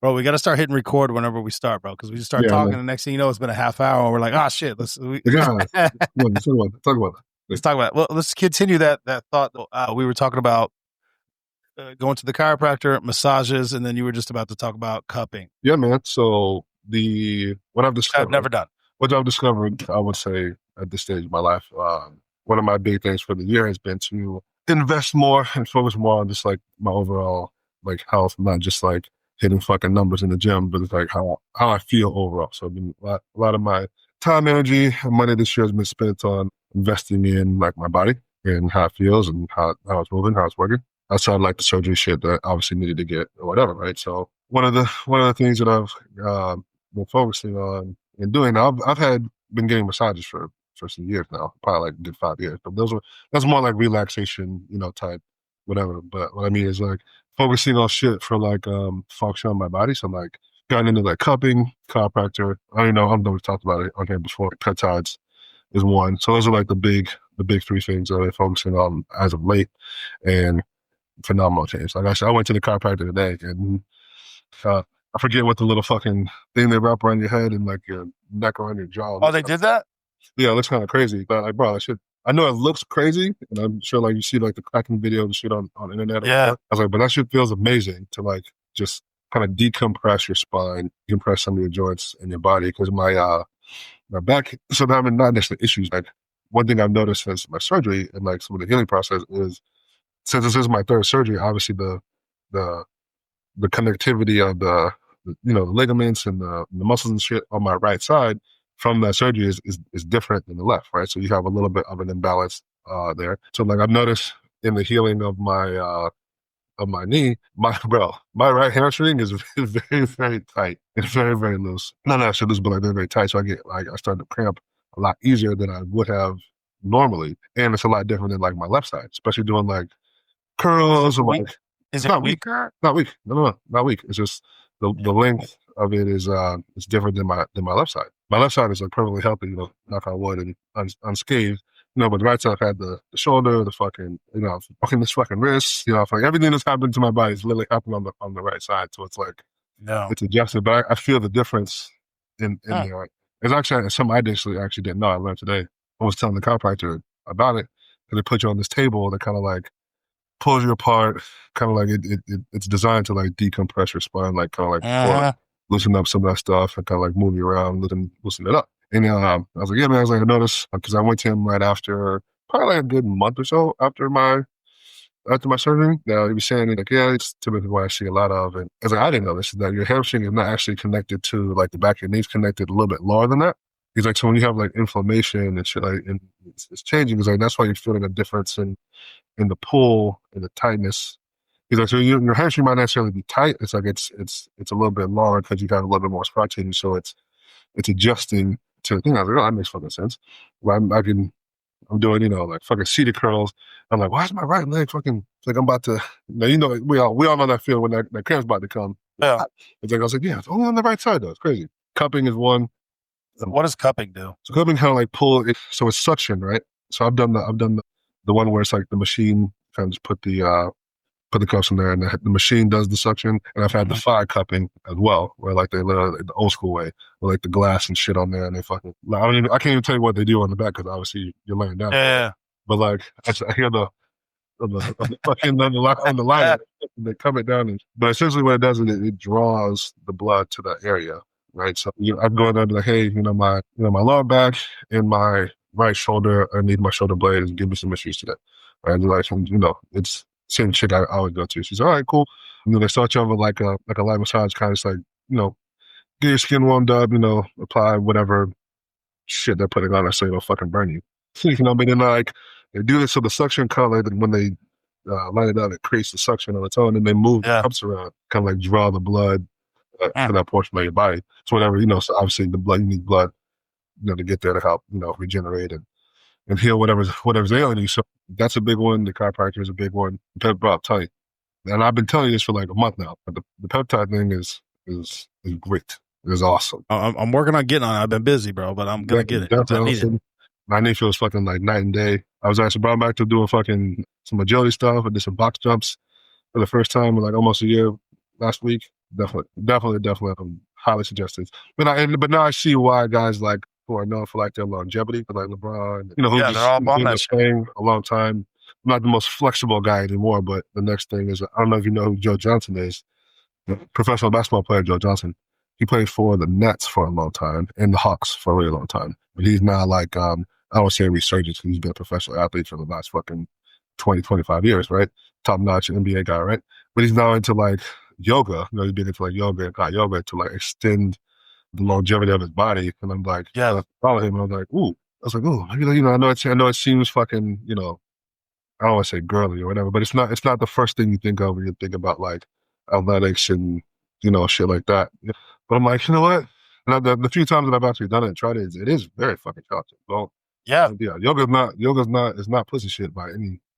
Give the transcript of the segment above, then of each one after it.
Bro, we got to start hitting record whenever we start, bro, because we just start Yeah, talking. like, The next thing you know, it's been a half hour, and we're like, "Ah, shit, yeah. Let's talk about let's it. talk about it." Well, let's continue that thought. We were talking about going to the chiropractor, massages, and then you were just about to talk about cupping. Yeah, man. So the I've never done. what I've discovered, I would say at this stage of my life, one of my big things for the year has been to invest more and focus more on just like my overall like health, not just like hitting fucking numbers in the gym, but it's like how I feel overall. So I've been, a lot of my time, energy, and money this year has been spent on investing in like my body and how it feels and how it's moving, how it's working. Outside of like the surgery shit that obviously needed to get or whatever, right? So one of the things that I've been focusing on and doing. I've been getting massages for some years now, probably like a good 5 years. But that's more like relaxation, type whatever. But what I mean is like focusing on shit for like function on my body. So I'm like gotten into like cupping, chiropractor. I don't know we talked about it on here before. Peptides is one. So those are like the big three things that I'm focusing on as of late. And phenomenal change. Like I said, I went to the chiropractor today and I forget what the little fucking thing they wrap around your head and like your neck around your jaw. Oh, they did that? Yeah, it looks kind of crazy. But like, bro, I know it looks crazy, and I'm sure like you see like the cracking videos and shit on the internet. Yeah. I was like, but that shit feels amazing to like just kind of decompress your spine, decompress some of your joints in your body. Because my back, so I'm having not necessarily issues. Like one thing I've noticed since my surgery and like some of the healing process is since this is my third surgery, obviously the the connectivity of the ligaments and the muscles and shit on my right side from that surgery is different than the left, right? So you have a little bit of an imbalance there. So like I've noticed in the healing of my knee, my right hamstring is very, very tight and very, very loose. Not actually loose, but like very, very tight. So I start to cramp a lot easier than I would have normally. And it's a lot different than like my left side, especially doing like curls or like Is it's it not weak. weaker? Not weak. No, not weak. It's just the length of it is different than my left side. My left side is like perfectly healthy, knock on wood and unscathed. But the right side I've had the shoulder, the fucking, fucking this fucking wrist, like everything that's happened to my body is literally happened on the right side. So it's like No. it's adjusted, but I feel the difference in there. Like, it's actually something I actually didn't know. I learned today. I was telling the chiropractor about it, and they put you on this table that kind of like pulls you apart, kind of like it's designed to like decompress your spine, like kind of like loosen up some of that stuff and kind of like move you around, loosen it up. And I was like, yeah, man, I noticed because I went to him right after, probably like a good month or so after my surgery. Now he was saying like, yeah, it's typically what I see a lot of. And I was like, I didn't know this, is that your hamstring is not actually connected to like the back of your knee, is connected a little bit lower than that. He's like, so when you have like inflammation and shit, like, and it's changing. He's like, that's why you're feeling a difference in the pull and the tightness. He's like, so your hamstring might not necessarily be tight. It's like it's a little bit longer because you got a little bit more scar tissue, so it's adjusting to the thing. I was like, oh, that makes fucking sense. Well, I'm doing like fucking seated curls. I'm like, why is my right leg fucking? It's like I'm about to. We all know that feeling when that cramp's about to come. Yeah. It's like I was like, yeah, it's only on the right side though. It's crazy. Cupping is one. What does cupping do? So cupping kind of like pull it, so it's suction, right? So I've done the one where it's like the machine kind of just put the cups in there and the machine does the suction. And I've had the fire cupping as well, where like they literally the old school way, with like the glass and shit on there, and they fucking. I can't even tell you what they do on the back because obviously you're laying down. Yeah. But like I hear the fucking on the line, they come it down, but essentially what it does is it draws the blood to that area. Right, so I'm going there and be like, hey, my lower back and my right shoulder, I need my shoulder blade, give me some issues today. Right, and like, it's same chick I always go to. She's all right, cool. They start you off with like a light massage, kind of just like get your skin warmed up, apply whatever shit they're putting on it so it'll fucking burn you. But then like they do this so the suction color, then when they line it up, it creates the suction on its own, and they move the cups around, kind of like draw the blood to that portion of your body. So whatever, so obviously the blood, you need blood, to get there to help, regenerate and heal whatever's ailing you. So that's a big one. The chiropractor is a big one. Bro, I'm telling you. And I've been telling you this for like a month now. But the peptide thing is great. It is awesome. I'm working on getting on it. I've been busy, bro, but I'm going to get it. I need it. My knee feels fucking like night and day. I was actually brought back to doing fucking some agility stuff. I did some box jumps for the first time in like almost a year last week. Definitely. Highly suggested. But now I see why guys like who are known for like their longevity, like LeBron, who Yeah, they're just all up who's on been that shit. playing a long time. I'm not the most flexible guy anymore, but the next thing is I don't know if you know who Joe Johnson is, the professional basketball player Joe Johnson. He played for the Nets for a long time and the Hawks for a really long time. But he's now like I don't say a resurgence. He's been a professional athlete for the last fucking 20, 25 years, right? Top notch NBA guy, right? But he's now into like yoga. He's been into like yoga and hot yoga to like extend the longevity of his body. And I'm like, Yeah, I follow him. And I was like, ooh. I was like, ooh, I know it seems fucking, I don't want to say girly or whatever, but it's not the first thing you think of when you think about like athletics and, shit like that. But I'm like, you know what? And the few times that I've actually done it and tried it, it is very fucking challenging. So yeah. yeah, yoga's not pussy shit by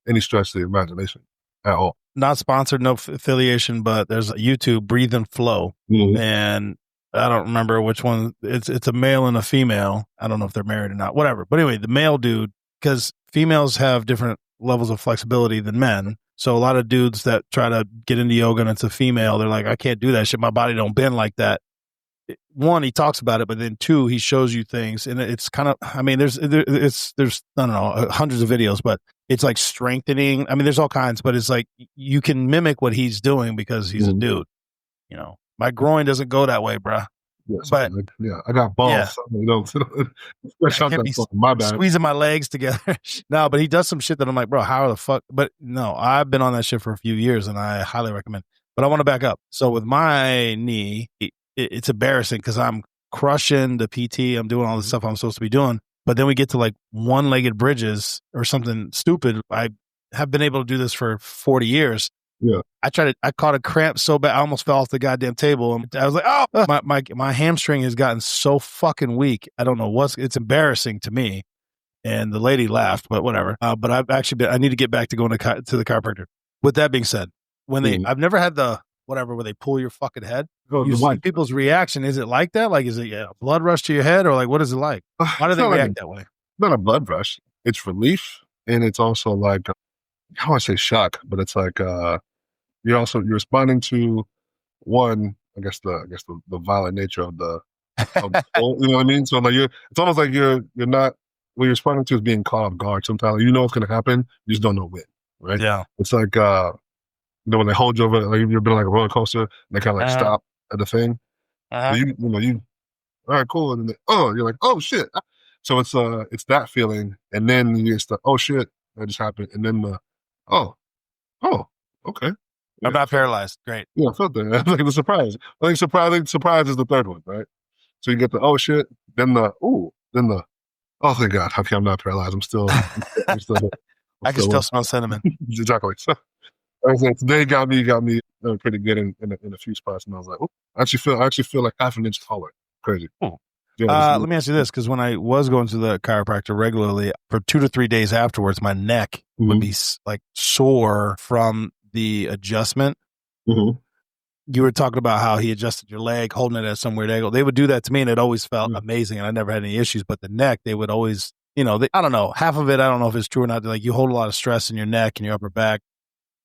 any stretch of the imagination at all. Not sponsored, no affiliation, but there's a YouTube, Breathe and Flow, Mm-hmm. and I don't remember which one. It's a male and a female. I don't know if they're married or not. Whatever. But anyway, the male dude, because females have different levels of flexibility than men. So a lot of dudes that try to get into yoga and it's a female, they're like, I can't do that shit. My body don't bend like that. One, he talks about it, but then two, he shows you things, and it's kind of, I mean, there's I don't know, hundreds of videos, but it's like strengthening. I mean, there's all kinds, but it's like you can mimic what he's doing because he's a dude. My groin doesn't go that way, bruh. Yeah, But yeah, I got yeah, balls. I can't be My bad. squeezing my legs together. No, but he does some shit that I'm like, bro, how the fuck? But no, I've been on that shit for a few years, and I highly recommend. But I want to back up. So with my knee, it's embarrassing because I'm crushing the PT. I'm doing all the stuff I'm supposed to be doing. But then we get to like one-legged bridges or something stupid. I have been able to do this for 40 years. Yeah. I caught a cramp so bad, I almost fell off the goddamn table. And I was like, oh, my hamstring has gotten so fucking weak. I don't know it's embarrassing to me. And the lady laughed, but whatever. But I need to get back to going to the chiropractor. With that being said, I've never had the whatever where they pull your fucking head. You see people's reaction. Is it like that? Like, is it a blood rush to your head, or like, what is it like? Why do they react that way? Not a blood rush. It's relief, and it's also like, I don't want to say shock, but it's like you're responding to one, I guess the violent nature of the pull, you know what I mean? So like it's almost like you're not, what you're responding to is being caught off guard. Sometimes you know what's gonna happen, you just don't know when, right? Yeah. It's like when they hold you over, like you've been like a roller coaster, and they kind of like stop at the thing. So you all right, cool, and then you're like, oh shit. So it's that feeling, and then you just oh shit, that just happened, and then the oh okay. Yeah. I'm not paralyzed. Great. Yeah, I felt that. Like the surprise. I think surprise is the third one, right? So you get the oh shit, then the oh thank God. Okay, I'm not paralyzed. I'm still I can still smell cinnamon. Exactly. So I said today got me pretty good in a few spots, and I was like, oh, I actually feel like half an inch taller. Crazy. Yeah, let me ask you this, because when I was going to the chiropractor regularly, for 2 to 3 days afterwards, my neck would be like sore from the adjustment. You were talking about how he adjusted your leg, holding it at some weird angle. They would do that to me, and it always felt amazing, and I never had any issues. But the neck, they would always, I don't know, half of it, I don't know if it's true or not. Like, you hold a lot of stress in your neck and your upper back.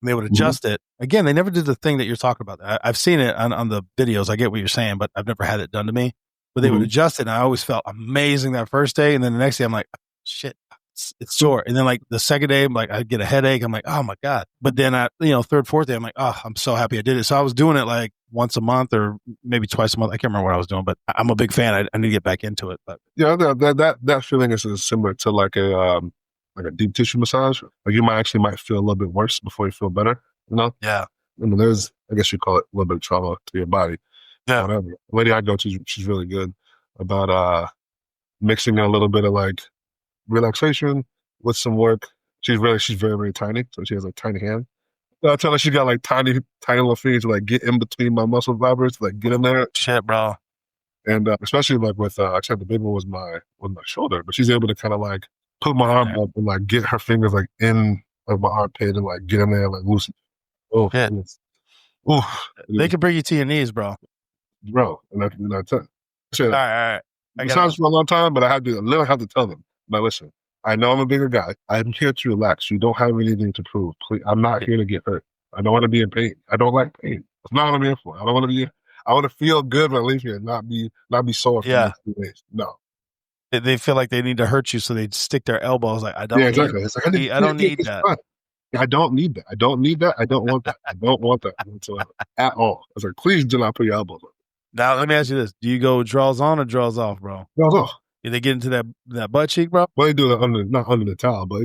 And they would adjust it. Again, they never did the thing that you're talking about. I've seen it on the videos. I get what you're saying, but I've never had it done to me. But they would adjust it, and I always felt amazing that first day. And then the next day, I'm like, shit, it's sore. And then like the second day, I'm like, I get a headache. I'm like, oh my God. But then third, fourth day, I'm like, oh, I'm so happy I did it. So I was doing it like once a month or maybe twice a month. I can't remember what I was doing, but I'm a big fan. I need to get back into it. But yeah, that feeling is similar to like a deep tissue massage. Like you might feel a little bit worse before you feel better. Yeah. I mean, there's, I guess you call it a little bit of trauma to your body. Yeah. Whatever. The lady I go to, she's really good about mixing a little bit of like relaxation with some work. She's very, very tiny, so she has a tiny hand. So I tell her she got like tiny little fingers to like get in between my muscle fibers, to like get in there. Shit, bro. And especially like with, except the big one was my shoulder, but she's able to kind of like put my arm up and like get her fingers like in like my armpit and like get in there and like loosen. Oh, shit. They could bring you to your knees, bro. Bro, and I tell you. All right. It sounds for a long time, but I literally have to tell them. Now listen, I know I'm a bigger guy. I'm here to relax. You don't have anything to prove. Please, I'm not here to get hurt. I don't want to be in pain. I don't like pain. That's not what I'm here for. I don't want to be. I want to feel good when I leave here and not be sore for the next 2 days. No. They feel like they need to hurt you, so they stick their elbows. Like, I don't exactly. need, I don't need that. Fine. I don't need that. I don't need that. I don't want that. I don't want that whatsoever at all. I was like, please do not put your elbows on. Now, let me ask you this. Do you go draws on or draws off, bro? Draws off. Did they get into that butt cheek, bro? Well, they do it not under the towel, but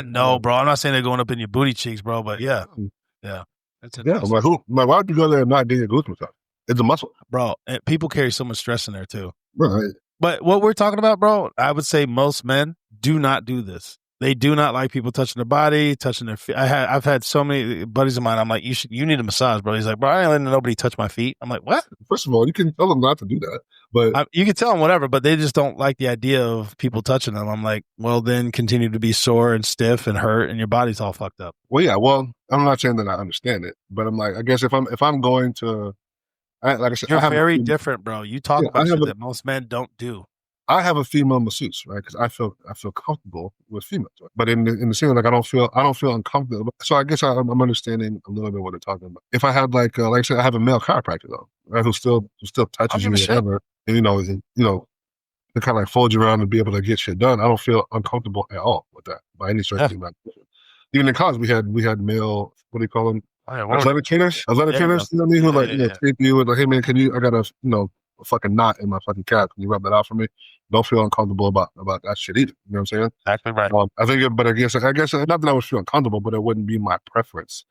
no, bro. I'm not saying they're going up in your booty cheeks, bro, but yeah. That's I'm like, why would you go there and not get your glutes massage? It's a muscle. Bro, and people carry so much stress in there too. Right. But what we're talking about, bro, I would say most men do not do this. They do not like people touching their body, touching their feet. I've had so many buddies of mine. I'm like, you need a massage, bro. He's like, bro, I ain't letting nobody touch my feet. I'm like, what? First of all, you can tell them not to do that, but you can tell them whatever, but they just don't like the idea of people touching them. I'm like, well, then continue to be sore and stiff and hurt, and your body's all fucked up. Well, yeah. Well, I'm not saying that I understand it, but I'm like, I guess if I'm going to, like I said, you're very different, bro. You talk about shit that most men don't do. I have a female masseuse, right? Because I feel comfortable with females, right? But in the scene, like I don't feel uncomfortable. So I guess I'm understanding a little bit what they're talking about. If I had like I said, I have a male chiropractor though, right? Who still touches you, whatever, and they kind of like fold you around and be able to get shit done. I don't feel uncomfortable at all with that by any stretch of the imagination. Even in college, we had male, what do you call them? Athletic trainers. You know what I mean? Who like take you and like, hey man, I got a fucking knot in my fucking calf. Can you rub that out for me? Don't feel uncomfortable about that shit either. You know what I'm saying? Exactly right. I guess not that I would feel uncomfortable, but it wouldn't be my preference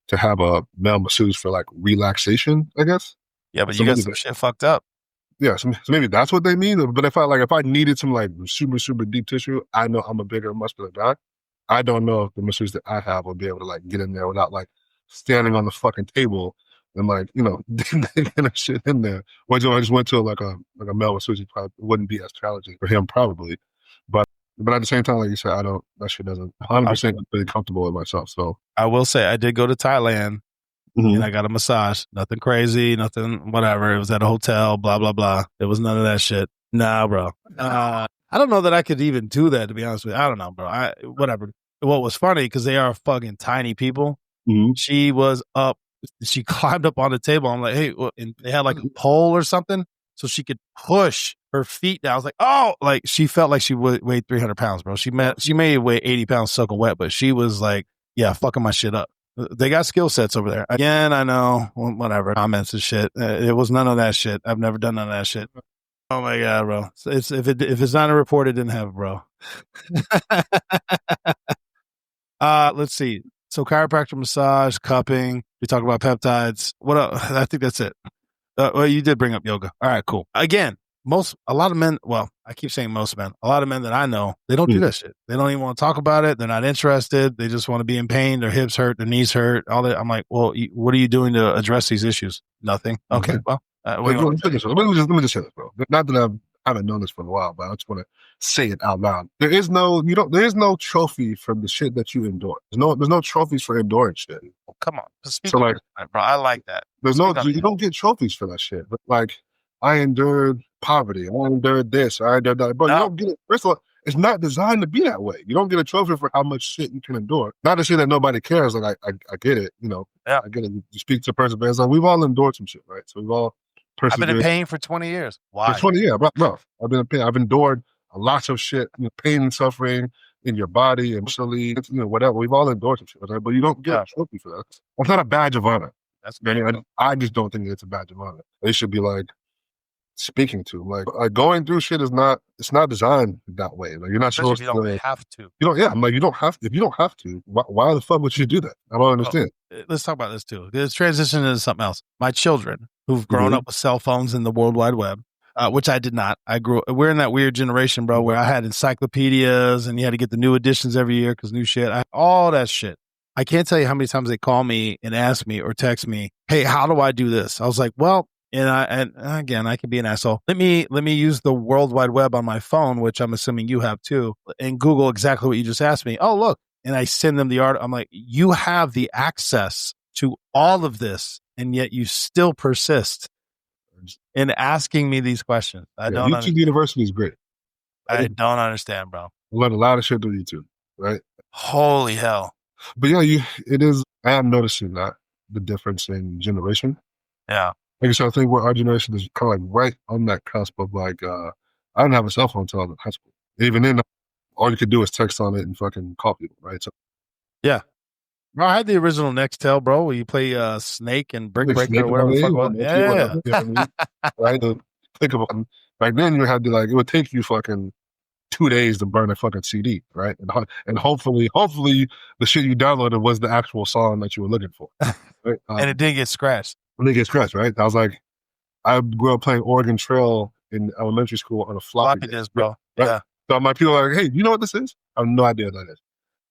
to have a male masseuse for like relaxation, I guess. Yeah, but you got some shit fucked up. Yeah, so maybe that's what they mean. But if I needed some like super, super deep tissue, I know I'm a bigger muscular guy. I don't know if the masseuse that I have will be able to like get in there without like standing on the fucking table and like, getting shit in there. Or I just went to like a male masseuse, probably wouldn't be as challenging for him probably. But at the same time, like you said, that shit doesn't 100% really comfortable with myself. So I will say I did go to Thailand and I got a massage. Nothing crazy, nothing whatever. It was at a hotel, blah, blah, blah. It was none of that shit. Nah, bro. I don't know that I could even do that, to be honest with you. I don't know, bro. Whatever. What was funny, because they are fucking tiny people. She was up. She climbed up on the table. I'm like, hey, and they had like a pole or something so she could push her feet down. I was like, oh, like she felt like she weighed 300 pounds, bro. She may weigh 80 pounds soaking wet, but she was like, yeah, fucking my shit up. They got skill sets over there. Again, I know, whatever, comments and shit. It was none of that shit. I've never done none of that shit. Oh my God, bro. If it's not a report, it didn't have it, bro. Let's see. So chiropractor, massage, cupping. We talk about peptides. What else? I think that's it. Well, you did bring up yoga. All right, cool. Again, a lot of men, well, I keep saying most men, a lot of men that I know, they don't do that shit. They don't even want to talk about it. They're not interested. They just want to be in pain. Their hips hurt, their knees hurt, all that. I'm like, well, what are you doing to address these issues? Nothing. Okay, well. Let me just say this, bro. Not that I haven't known this for a while, but I just want to say it out loud. There is no trophy for the shit that you endure. There's no trophies for enduring shit. Oh, come on. So like, bro, I like that. You don't get trophies for that shit. But like, I endured poverty. I endured this. I endured that. But you don't get it. First of all, it's not designed to be that way. You don't get a trophy for how much shit you can endure. Not to say that nobody cares. Like I get it. I get it. You speak to a person, but it's like we've all endured some shit, right? So we've all. I've been in pain for 20 years. Why? For 20 years, bro. I've been in pain. I've endured a lot of shit, pain and suffering in your body, emotionally, whatever. We've all endured some shit, right? But you don't get a trophy for that. It's not a badge of honor. That's great. I just don't think it's a badge of honor. They should be like speaking to like going through shit is not. It's not designed that way. Like you're not supposed to. You don't have to. You don't. Yeah, I'm like you don't have to. If you don't have to, why the fuck would you do that? I don't understand. Let's talk about this too. Let's transition into something else. My children, who've grown up with cell phones and the World Wide Web, which I did not. We're in that weird generation, bro, where I had encyclopedias and you had to get the new editions every year because new shit. All that shit. I can't tell you how many times they call me and ask me or text me, hey, how do I do this? I was like, well, and again, I can be an asshole. Let me use the World Wide Web on my phone, which I'm assuming you have too, and Google exactly what you just asked me. Oh, look. And I send them the article. I'm like, you have the access to all of this, and yet you still persist in asking me these questions. YouTube University is great. I don't understand, bro. I learned a lot of shit through YouTube, right? Holy hell. But yeah, it is. I am noticing that the difference in generation. Yeah. Like, so I think what our generation is kind of like right on that cusp of like, I didn't have a cell phone until I was in high school. Even then, all you could do is text on it and fucking call people, right? So Yeah. Bro, I had the original Nextel, bro, where you play Snake and Brick like Breaker Snake or and all whatever the fuck it was. that, Yeah. you know what I mean? Right? To think about it. Back then, you had to like, it would take you fucking 2 days to burn a fucking CD, right? And hopefully the shit you downloaded was the actual song that you were looking for, right? And it didn't get scratched. When they get scratched, right? I was like, I grew up playing Oregon Trail in elementary school on a floppy disk, bro. right? Yeah. So my people are like, hey, you know what this is? I have no idea what that is.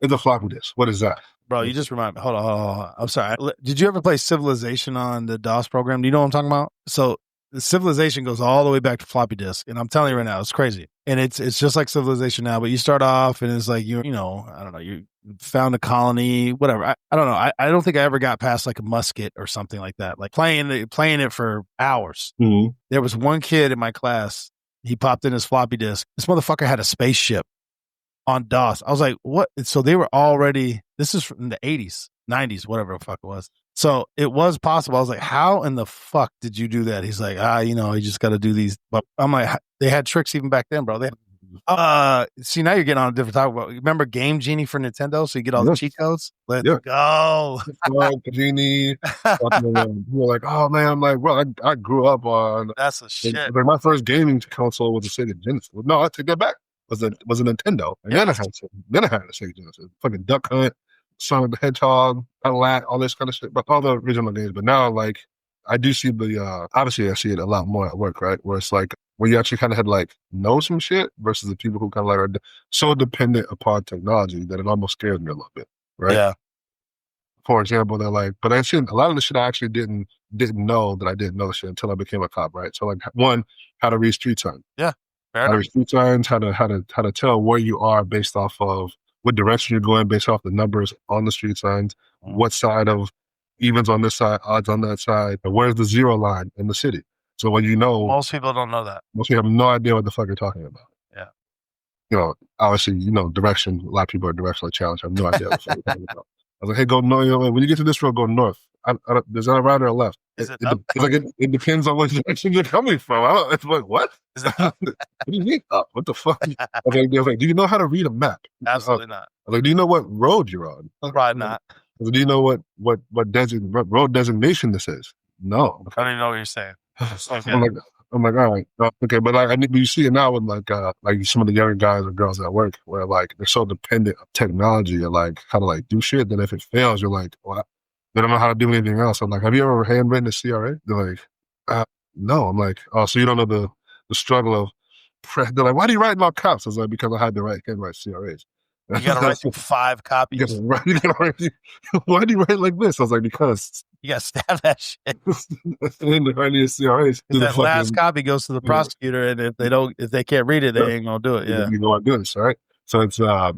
It's a floppy disk. What is that? Bro, you just remind me. Hold on. I'm sorry. Did you ever play Civilization on the DOS program? Do you know what I'm talking about? So the Civilization goes all the way back to floppy disk, and I'm telling you right now, it's crazy. And it's just like Civilization now, but you start off and it's like you know, I don't know, you found a colony, whatever. I don't know. I don't think I ever got past like a musket or something like that. Like playing it for hours. Mm-hmm. There was one kid in my class. He popped in his floppy disk. This motherfucker had a spaceship on DOS. I was like, what? So they were already, this is from the 80s, 90s, whatever the fuck it was. So it was possible. I was like, how in the fuck did you do that? He's like, you know, you just got to do these. But I'm like, they had tricks even back then, bro. They see, now you're getting on a different topic. Remember Game Genie for Nintendo? So you get all the cheat codes? Let's go. Genie. You were like, oh man, I'm like, well, I grew up on. That's a shit. Like my first gaming console was a Sega Genesis. No, I take that back. Was a Nintendo. And then I had a Sega Genesis. Fucking Duck Hunt, Sonic the Hedgehog, all this kind of shit. But all the original games. But now, like, I do see the obviously I see it a lot more at work, right? Where it's like where you actually kind of had like know some shit versus the people who kind of like are so dependent upon technology that it almost scares me a little bit, right? Yeah. For example, they're like, but I seen a lot of the shit I actually didn't know that I didn't know the shit until I became a cop, right? So like one, how to read street signs. Yeah. How to read street signs, how to tell where you are based off of what direction you're going based off the numbers on the street signs, what side of evens on this side, odds on that side, and where's the zero line in the city. So when you know, most people don't know that. Most people have no idea what the fuck you're talking about. Yeah. You know, obviously, you know, direction. A lot of people are directionally challenged. I have no idea what the fuck you're talking about. I was like, hey, go north. When you get to this road, go north. There's not a right or a left. It depends on what direction you're coming from. It's like, what? What do you mean up? What the fuck? I was like, do you know how to read a map? Absolutely not. I was like, do you know what road you're on? Probably not. I was like, do you know what road designation this is? No. I don't even know what you're saying. Okay. I'm like, all right, okay, but like, you see it now with like some of the younger guys or girls at work, where like they're so dependent on technology and like how to like do shit. Then if it fails, you're like, well, they don't know how to do anything else. I'm like, have you ever handwritten a CRA? They're like, no. I'm like, oh, so you don't know the struggle of. They're like, why do you write in all caps? I was like, because I had to handwrite CRAs. You gotta write 5 copies. Why do you write like this? I was like, because you gotta stab that shit. CRAs. That last copy goes to the prosecutor, and if they can't read it, they ain't gonna do it. Yeah, you know what doing this, right? So it's or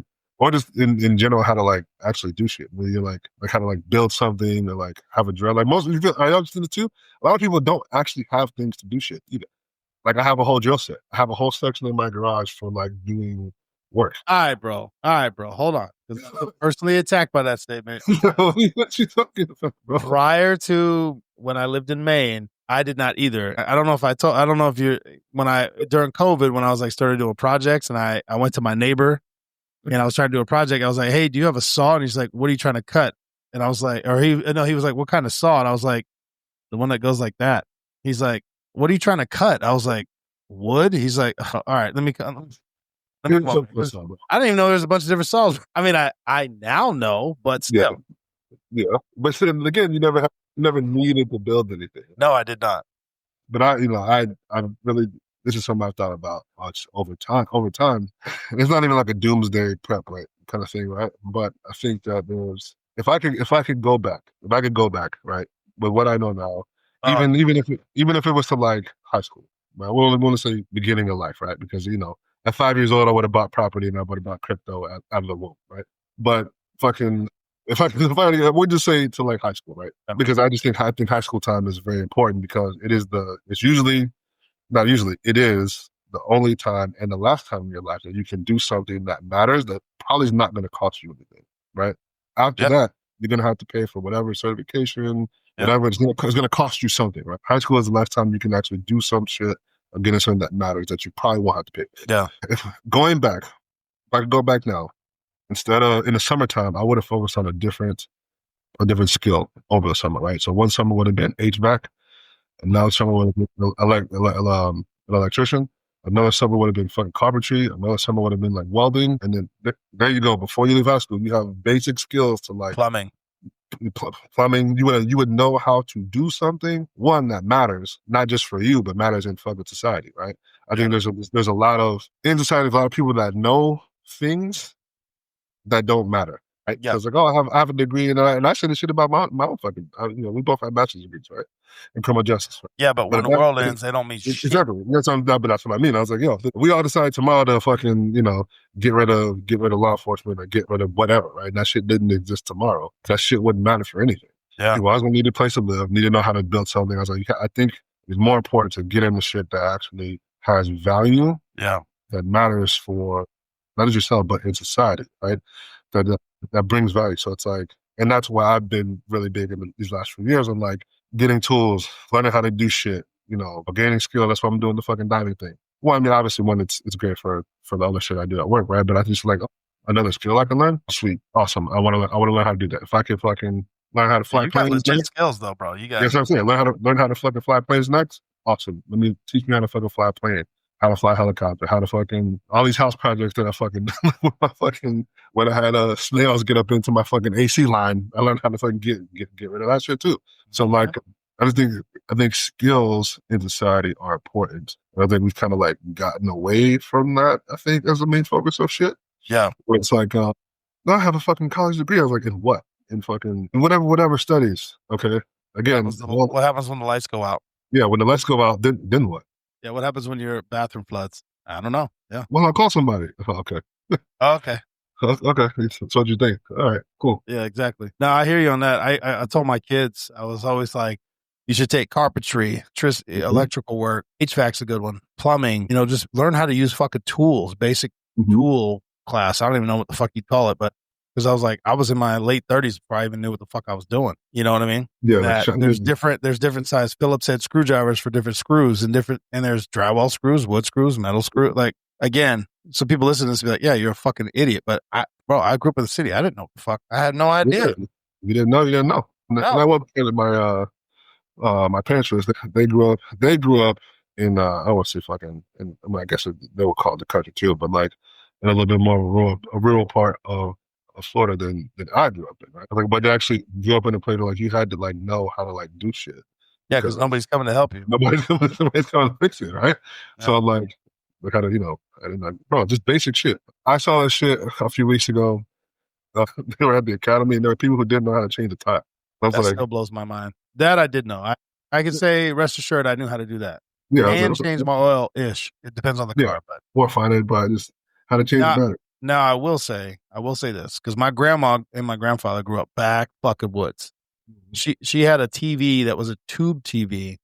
just in general how to like actually do shit. Where you're like how to like build something or like have a drill. Like most of you, I understand it too. A lot of people don't actually have things to do shit either. Like I have a whole drill set. I have a whole section in my garage for like doing work. All right, bro. Hold on. I'm personally attacked by that statement. What you talking about, bro? Prior to when I lived in Maine, I did not either. I don't know if during COVID, when I was like started doing projects and I went to my neighbor and I was trying to do a project. I was like, hey, do you have a saw? And he's like, what are you trying to cut? And I was like, he was like, what kind of saw? And I was like, the one that goes like that. He's like, what are you trying to cut? I was like, wood? He's like, all right, let me cut. I didn't even know there's a bunch of different saws. I mean, I now know, but still. Yeah. But then again, you never needed to build anything. No, I did not. But I really, this is something I've thought about much over time. It's not even like a doomsday prep, right, kind of thing, right? But I think that if I could go back, right, with what I know now, even if it was to like high school, right? I want to say beginning of life, right? Because at 5 years old, I would have bought property and I would have bought crypto out of the womb, right? But fucking, if I would just say to like high school, right? Because I think high school time is very important because it is the only time and the last time in your life that you can do something that matters that probably is not going to cost you anything, right? After that, you're going to have to pay for whatever certification, Whatever, it's gonna cost you something, right? High school is the last time you can actually do some shit or get into something that matters that you probably won't have to pay. Yeah. If I could go back now, instead of in the summertime, I would have focused on a different skill over the summer, right? So one summer would have been HVAC, another summer would have been an electrician, another summer would have been fucking carpentry, another summer would have been like welding, and then there you go. Before you leave high school, you have basic skills to like plumbing. You would know how to do something, one that matters, not just for you, but matters in fucking society, right? I think there's a lot of, in society, a lot of people that know things that don't matter. Right? Yeah. So it's like, oh, I have a degree and I say this shit about my own fucking, we both have bachelor's degrees, right? In criminal justice. Right? Yeah, but when the world ends, they don't mean shit. Exactly. That's what I mean. I was like, we all decide tomorrow to fucking, get rid of law enforcement or get rid of whatever, right? And that shit didn't exist tomorrow. That shit wouldn't matter for anything. Yeah. People always gonna need a place to live, need to know how to build something. I was like, I think it's more important to get into shit that actually has value. Yeah. That matters for not just yourself, but in society, right? That brings value. So it's like, and that's why I've been really big in these last few years. I'm like getting tools, learning how to do shit, gaining skill. That's why I'm doing the fucking diving thing. Well, I mean, obviously one, it's great for the other shit I do at work, right? But I just like, another skill I can learn. Sweet. Awesome. I want to learn how to do that. If I can fucking learn how to fly planes. You got legit skills though, bro. You got. That's what I'm saying. Learn how to fucking fly planes next. Awesome. Teach me how to fucking fly a plane, how to fly a helicopter, how to fucking all these house projects that I fucking when I had snails get up into my fucking AC line, I learned how to fucking get rid of that shit too. So like, I think skills in society are important. And I think we've kind of like gotten away from that. I think as the main focus of shit. Yeah. Where it's like, no, I have a fucking college degree. I was like, in what? In fucking whatever studies. Okay. Again, what happens when the lights go out? Yeah, when the lights go out, then what? Yeah, what happens when your bathroom floods? I don't know. Yeah. Well, I'll call somebody. Oh, okay. Okay. Okay. That's what you think. All right, cool. Yeah, exactly. No, I hear you on that. I told my kids, I was always like, you should take carpentry, electrical work. HVAC's a good one. Plumbing, just learn how to use fucking tools, basic tool class. I don't even know what the fuck you call it, but because I was in my late 30s before I even knew what the fuck I was doing. You know what I mean? Yeah. There's different size Phillips head screwdrivers for different screws and there's drywall screws, wood screws, metal screw. Like, again, so people listen to this and be like, yeah, you're a fucking idiot. But I grew up in the city. I didn't know what the fuck. I had no idea. Yeah. You didn't know. No. And I went to my parents they grew up in I won't say fucking, and I guess they were called the country too, but like in a little bit more a rural part of Florida than I grew up in, right? Like, but they actually grew up in a place where like you had to like know how to like do shit. Yeah, because nobody's coming to help you. Nobody's coming to fix it, right? Yeah. So I'm like how to, I didn't like, bro, just basic shit. I saw that shit a few weeks ago. They were at the academy, and there were people who didn't know how to change the tire. That still blows my mind. That I did know. I can say, rest assured, I knew how to do that. Yeah, and change my oil-ish. It depends on the car, but or find it, but just how to change it better. Now, I will say this, because my grandma and my grandfather grew up back fucking woods. She had a TV that was a tube TV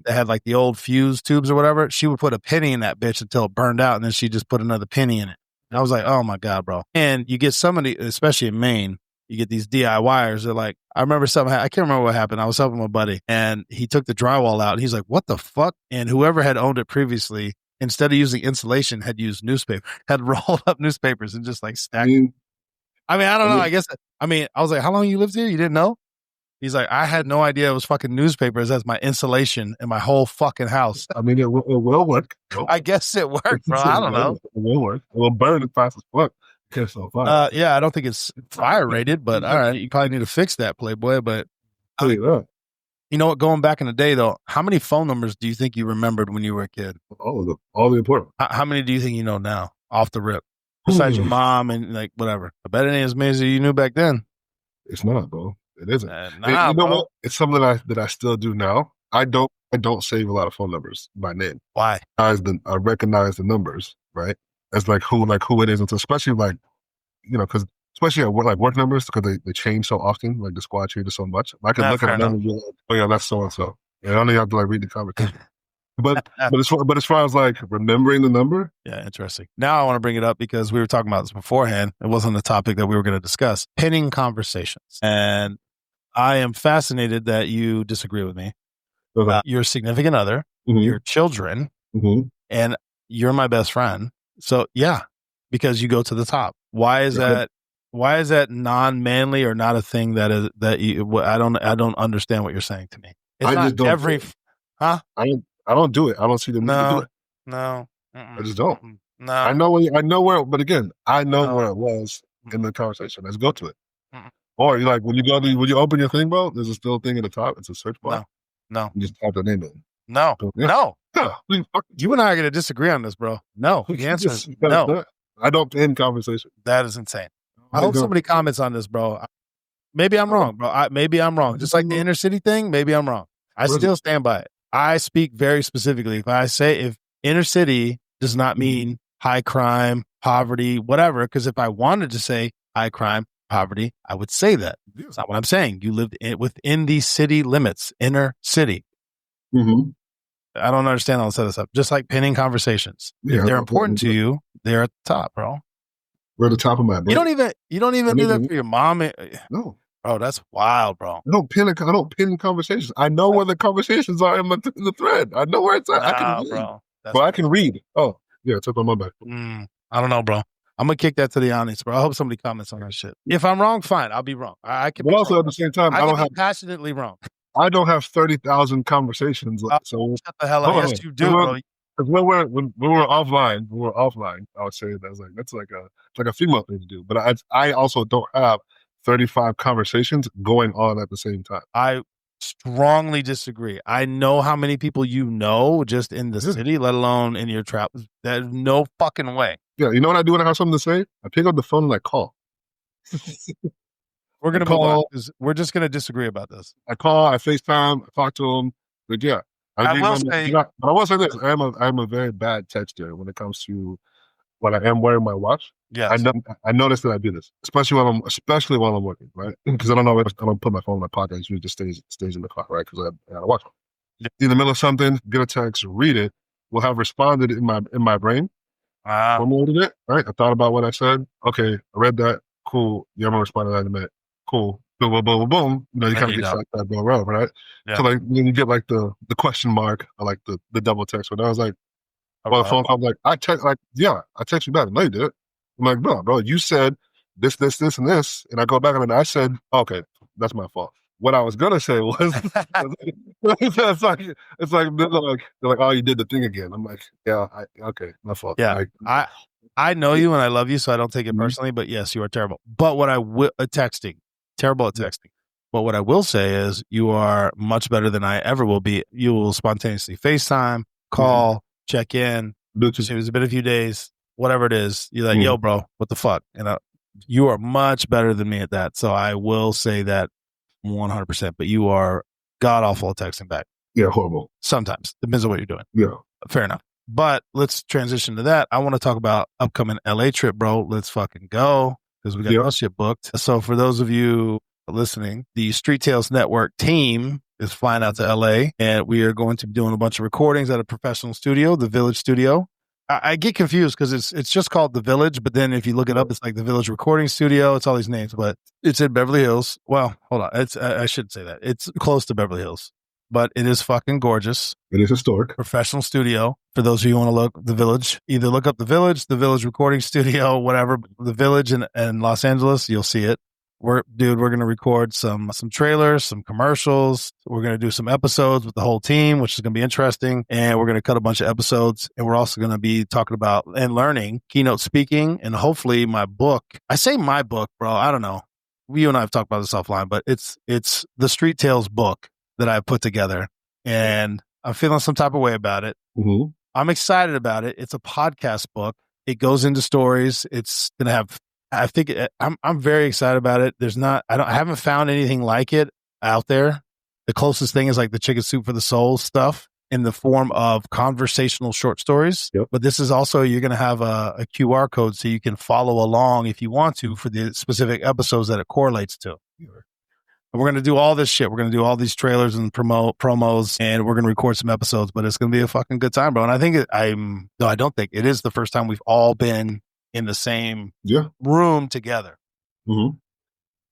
that had like the old fuse tubes or whatever. She would put a penny in that bitch until it burned out, and then she just put another penny in it. And I was like, oh my God, bro. And you get somebody, especially in Maine, you get these DIYers. They're like, I remember something, I can't remember what happened. I was helping my buddy, and he took the drywall out, and he's like, what the fuck? And whoever had owned it previously, instead of using insulation, had used newspaper, had rolled up newspapers and just like stacked. I don't know. I was like, how long you lived here? You didn't know? He's like, I had no idea it was fucking newspapers as my insulation in my whole fucking house. It will work. I guess it worked, bro. I don't know. It will work. It will burn as fast as fuck. Yeah, I don't think it's fire rated, but all right, you probably need to fix that, Playboy. But you know what? Going back in the day, though, how many phone numbers do you think you remembered when you were a kid? All of them, all the important. How many do you think you know now, off the rip, besides your mom and like whatever? I bet it ain't as many as you knew back then. It's not, bro. It isn't. You know what? It's something that I still do now. I don't save a lot of phone numbers by name. Why? I recognize the numbers, right? As like who it is, especially like, because especially at work numbers, because they change so often, like the squad changes so much. I can look at a number and be like, oh yeah, that's so and so. I don't have to like read the conversation. But as far as like remembering the number, yeah, interesting. Now I want to bring it up because we were talking about this beforehand. It wasn't the topic that we were going to discuss. Pinning conversations, and I am fascinated that you disagree with me. Okay. Your significant other, your children, and you're my best friend. So yeah, because you go to the top. Why is that? Why is that non-manly or not a thing that you? I don't understand what you're saying to me. It's not just don't every, huh? I don't do it. I don't see the need to do it. No, I just don't. no. I know where, but again, I know where it was in the conversation. Let's go to it. Or you like when you open your thing, bro, there's a still thing at the top. It's a search bar. No. You just type the name in. No. Yeah. You and I are going to disagree on this, bro. No. The answer is no. I don't end conversation. That is insane. I hope somebody comments on this, bro. Maybe I'm wrong, bro. Maybe I'm wrong. Just like the inner city thing, maybe I'm wrong. I still stand by it. I speak very specifically. If inner city does not mean high crime, poverty, whatever, because if I wanted to say high crime, poverty, I would say that. That's not what I'm saying. You lived within the city limits, inner city. I don't understand all this other stuff. Just like pinning conversations. If they're important to you, they're at the top, bro. We're at the top of my brain. You don't even do that for your mom. No. Bro, that's wild, bro. I don't pin conversations. I know where the conversations are in the thread. I know where it's at. I can read. Bro. I can read. Oh, yeah, it's up on my back. I don't know, bro. I'm going to kick that to the audience, bro. I hope somebody comments on that shit. If I'm wrong, fine. I'll be wrong. I can But also wrong. At the same time, I don't have passionately wrong. I don't have 30,000 conversations. So shut the hell up. Yes, you do, bro. Because when we're offline, I would say that's like a female thing to do. But I also don't have 35 conversations going on at the same time. I strongly disagree. I know how many people you know just in the city, let alone in your travels. There's no fucking way. Yeah, you know what I do when I have something to say? I pick up the phone and I call. We're going to move on because we're just going to disagree about this. I call, I FaceTime, I talk to them. But yeah. I will say this. I'm a very bad texter when it comes to when I am wearing my watch. Yeah. I notice that I do this, especially while I'm working, right? Because I don't put my phone in my pocket. It usually just stays in the car, right? Because I got to watch. Yeah. In the middle of something, get a text, read it, will have responded in my brain. Formulated it, right? I thought about what I said. Okay, I read that. Cool. Yeah, I'm gonna respond to that in a minute. Cool. Boom, boom, boom, boom. You know, you kind of get shot that go around, right? Yeah. So like when you get like the question mark or like the double text. When I was like, on the phone call, I'm like, I text you back. No, you did it. I'm like, bro, you said this, and this, and I go back and I said, okay, that's my fault. What I was gonna say was, it's like they're like, oh, you did the thing again. I'm like, yeah, okay, my fault. Yeah, I know you and I love you, so I don't take it personally. But yes, you are terrible. But what I will terrible at texting. But what I will say is, you are much better than I ever will be. You will spontaneously FaceTime, call, check in. It was been a few days, whatever it is. You're like, yo, bro, what the fuck? And you are much better than me at that. So I will say that 100%. But you are god awful at texting back. Yeah, horrible. Sometimes depends on what you're doing. Yeah, fair enough. But let's transition to that. I want to talk about upcoming LA trip, bro. Let's fucking go because we got no shit booked. So for those of you listening, the Street Tales Network team is flying out to LA, and we are going to be doing a bunch of recordings at a professional studio, the Village Studio. I get confused because it's just called the Village, but then if you look it up, it's like the Village Recording Studio. It's all these names, but it's in Beverly Hills. Well, hold on, I shouldn't say that. It's close to Beverly Hills, but it is fucking gorgeous. It is historic. Professional studio. For those of you who want to look, the Village, either look up the Village Recording Studio, whatever. The Village in Los Angeles, you'll see it. We're going to record some trailers, some commercials. We're going to do some episodes with the whole team, which is going to be interesting. And we're going to cut a bunch of episodes. And we're also going to be talking about and learning keynote speaking and hopefully my book. I say my book, bro. I don't know. You and I have talked about this offline, but it's the Street Tales book that I put together. And I'm feeling some type of way about it. Mm-hmm. I'm excited about it. It's a podcast book. It goes into stories. It's going to have, I think I'm very excited about it. I haven't found anything like it out there. The closest thing is like the Chicken Soup for the Soul stuff in the form of conversational short stories. Yep. But this is also, you're going to have a QR code so you can follow along if you want to for the specific episodes that it correlates to. And we're going to do all this shit. We're going to do all these trailers and promos, and we're going to record some episodes, but it's going to be a fucking good time, bro. And I think I don't think it is the first time we've all been in the same room together. Mm-hmm.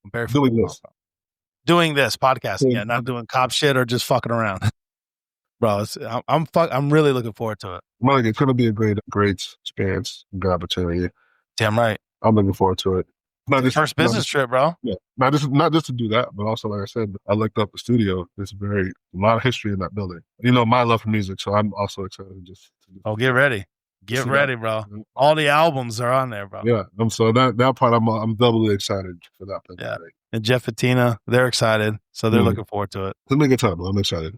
I'm very familiar. doing this podcasting. Yeah, not doing cop shit or just fucking around. Bro, I'm really looking forward to it. Well, it's going to be a great experience, good opportunity. Damn right. I'm looking forward to it. First business trip, bro. Yeah, not just to do that, but also, like I said, I looked up the studio. There's a lot of history in that building. You know, my love for music, so I'm also excited to just get ready. Get ready, bro. All the albums are on there, bro. Yeah, so that part, I'm doubly excited for that. Yeah, and Jeff and Tina, they're excited, so they're looking forward to it. It's a good time. I'm excited.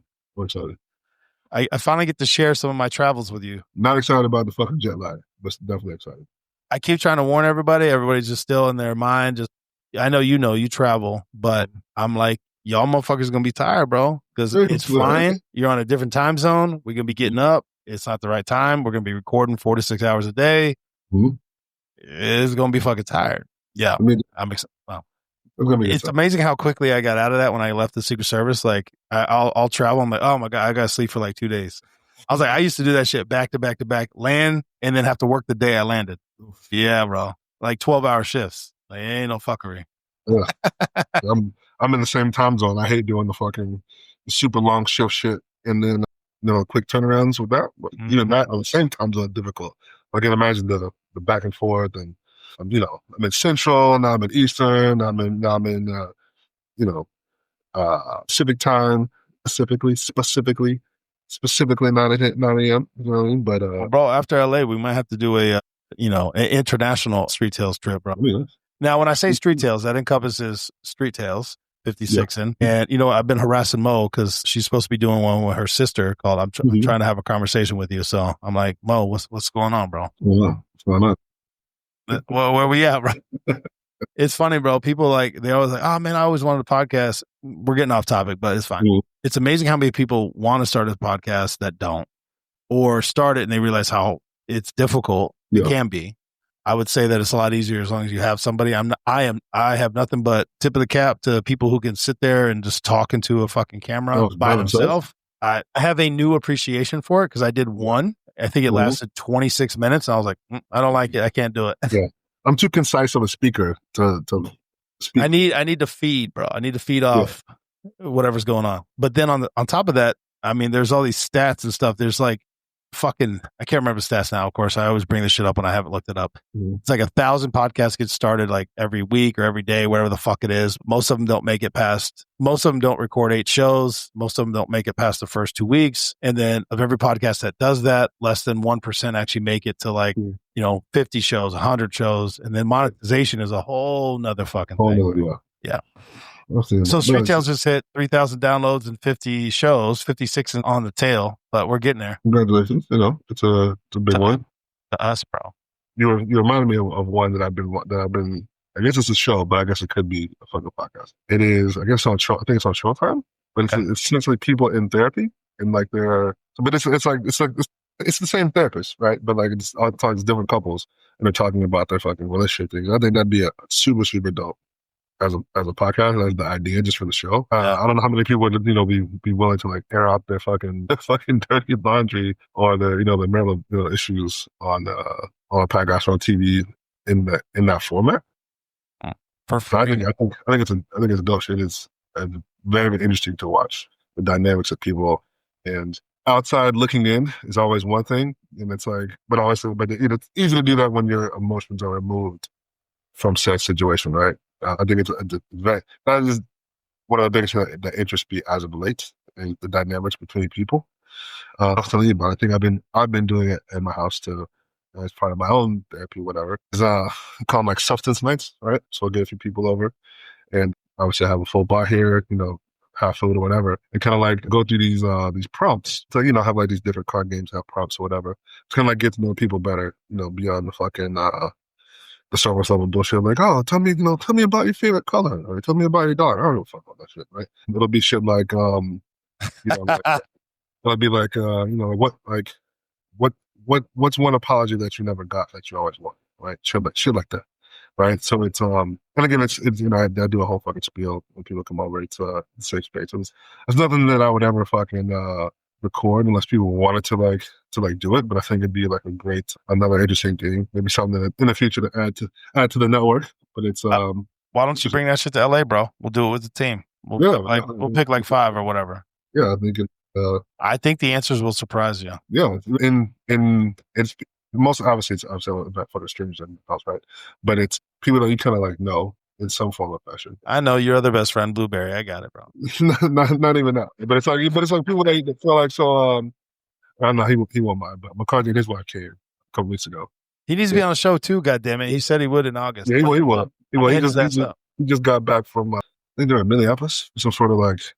I finally get to share some of my travels with you. Not excited about the fucking jet lag, but definitely excited. I keep trying to warn everybody. Everybody's just still in their mind. I know you travel, but I'm like, y'all motherfuckers gonna be tired, bro, because it's flying. You're on a different time zone. We're gonna be getting up. It's not the right time. We're gonna be recording 4 to 6 hours a day. Mm-hmm. It's gonna be fucking tired. Yeah, I'm excited. Wow. It's amazing how quickly I got out of that when I left the Secret Service. Like I'll travel. I'm like, oh my God, I gotta sleep for like 2 days. I was like, I used to do that shit back to back to back, land, and then have to work the day I landed. Yeah, bro. Like 12-hour shifts. Like, ain't no fuckery. Yeah. I'm in the same time zone. I hate doing the fucking super long shift shit and then, quick turnarounds with that. But even that on the same time zone is difficult. I can imagine the back and forth, and I'm in Central, now I'm in Eastern, now I'm in Pacific time, specifically 9 a.m. You know what I mean? But bro, after LA, we might have to do an international street tales trip, bro. Yeah. Now, when I say street tales, that encompasses street tales, 56'N. Yeah. And I've been harassing Mo because she's supposed to be doing one with her sister called I'm trying to have a conversation with you. So I'm like, Mo, what's going on, bro? What's going on? Well, where we at, bro? It's funny, bro. People they always like, oh man, I always wanted a podcast. We're getting off topic, but it's fine. Mm-hmm. It's amazing how many people want to start a podcast that don't, or start it and they realize how it's difficult. Yeah. It can be. I would say that it's a lot easier as long as you have somebody. I have nothing but tip of the cap to people who can sit there and just talk into a fucking camera by themselves. I have a new appreciation for it because I did one. I think it lasted 26 minutes. And I was like, I don't like it. I can't do it. Yeah. I'm too concise of a speaker to speak. I need to feed, bro. I need to feed off whatever's going on. But then on top of that, I mean, there's all these stats and stuff. There's like fucking, I can't remember stats now. Of course, I always bring this shit up when I haven't looked it up. Mm-hmm. It's like 1,000 podcasts get started like every week or every day, whatever the fuck it is. Most of them don't make it past. Most of them don't record 8 shows. Most of them don't make it past the first 2 weeks. And then of every podcast that does that, less than 1% actually make it to 50 shows, 100 shows. And then monetization is a whole nother fucking thing. Yeah. So Street Tales just hit 3,000 downloads and 50 shows, 56'N on the tail, but we're getting there. Congratulations. It's a big one. To us, bro. You reminded me of one that I've been, I guess it's a show, but I guess it could be a fucking podcast. It is, I guess I think it's on Showtime, but it's essentially people in therapy and but it's the same therapist, right? But it's different couples and they're talking about their fucking relationship things. I think that'd be a super, super dope. As a podcast, as the idea just for the show. I don't know how many people would be willing to air out their fucking dirty laundry or the marital issues on a podcast or on TV in that format. Perfect. So I think it's a dope shit. It's very interesting to watch the dynamics of people, and outside looking in is always one thing, and it's it's easy to do that when your emotions are removed from said situation, right? I think that is one of the biggest things that interests me as it relates, and the dynamics between people. I'll tell you about. I think I've been doing it in my house too, as part of my own therapy, whatever. It's called substance nights, right? So I'll get a few people over, and obviously I have a full bar here, have food or whatever, and kind of go through these prompts. So have these different card games have prompts or whatever. It's kind of get to know people better, beyond the fucking the surface level bullshit, tell me about your favorite color, or tell me about your dog. I don't give a fuck about that shit, right? It'll be shit it'll be what's one apology that you never got that you always want, right? Shit like that, right? So it's and again, it's I do a whole fucking spiel when people come over. It's a safe space. It's nothing that I would ever fucking record unless people wanted to do it, but I think it'd be another interesting thing, maybe something that in the future to add to the network. But it's why don't you bring that shit to LA, bro? We'll do it with the team. We'll pick like 5 or whatever. Yeah, I think I think the answers will surprise you. Yeah, in it's most obviously it's for the streamers and house, right? But it's people that you kind of like know in some form or fashion. I know your other best friend, Blueberry. I got it, bro. not even that. But it's like people that feel like so. I don't know. He won't mind, but McCarthy and his wife came a couple weeks ago. He needs to be on the show too. God damn it! He said he would in August. Yeah, he will. He just got back from I think they're in Minneapolis, some sort of conference.